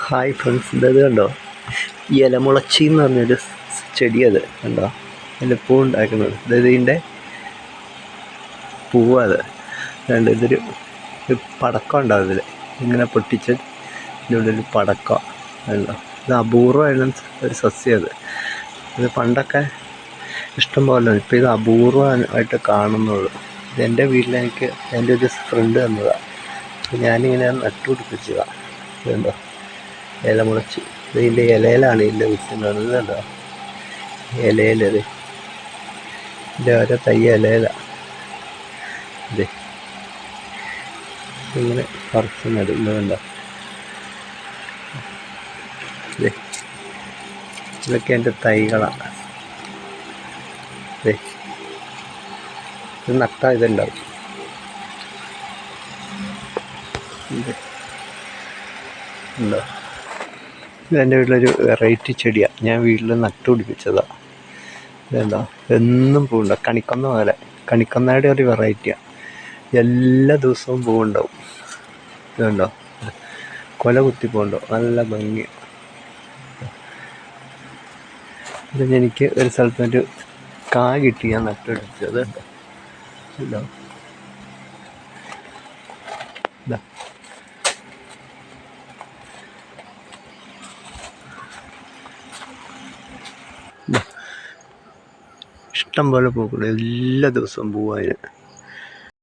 Hi friends, ഇത് കണ്ടോ? ഈ ഇലമുളച്ചി എന്ന് പറഞ്ഞൊരു ചെടി, അത് കണ്ടോ? അതിൻ്റെ പൂ ഉണ്ടാക്കുന്നത്. അതായത് ഇതിൻ്റെ പൂവത് കണ്ട്. ഇതൊരു പടക്കം ഉണ്ടാവും ഇതിൽ, ഇങ്ങനെ പൊട്ടിച്ച് ഇതിൻ്റെ ഉള്ളിൽ പടക്കം കണ്ടോ. ഇത് അപൂർവമായിരുന്ന ഒരു സസ്യം. ഇത് പണ്ടൊക്കെ ഇഷ്ടം പോലെ, ഇപ്പോൾ ഇത് അപൂർവമായിട്ട് കാണുന്നുള്ളൂ. ഇത് എൻ്റെ വീട്ടിലെനിക്ക് എൻ്റെ ഒരു ഫ്രണ്ട് തന്നതാണ്. ഞാനിങ്ങനെ നട്ടുപിടിപ്പിച്ചതാണ്. ഇതുണ്ടോ, ഇലമുളച്ച്. ഇതിൻ്റെ ഇലയിലാണ് ഇതിൻ്റെ വിത്തുന്നത്. കണ്ടോ, ഇലയിലത് ഇതിൻ്റെ ഓരോ തൈ ഇലയിലാണ്. ഇതേ ഇങ്ങനെ പറിച്ച് നടുന്നതുണ്ടോ. ഇതൊക്കെ എൻ്റെ തൈകളാണ്. ഇത് നട്ടാൽ ഇതുണ്ടാവും. ഉണ്ടോ? ഇതെൻ്റെ വീട്ടിലൊരു വെറൈറ്റി ചെടിയാണ്. ഞാൻ വീട്ടിൽ നട്ടുപിടിപ്പിച്ചതാണ്. ഇതെന്താ, എന്നും പൂവുണ്ടാവും. കണിക്കൊന്ന പോലെ, കണിക്കൊന്നയുടെ ഒരു വെറൈറ്റിയാണ്. എല്ലാ ദിവസവും പൂവുണ്ടാവും. ഇതുണ്ടോ, കൊല കുത്തി പൂവുണ്ടാവും. നല്ല ഭംഗി. ഇത് എനിക്ക് ഒരു സ്ഥലത്തൊരു കാ കിട്ടി, ഞാൻ നട്ടുപിടിച്ചത്. ഇതോ ഇതാ, ഇഷ്ടം പോലെ പൂക്കൾ, എല്ലാ ദിവസവും പൂവാതിന്.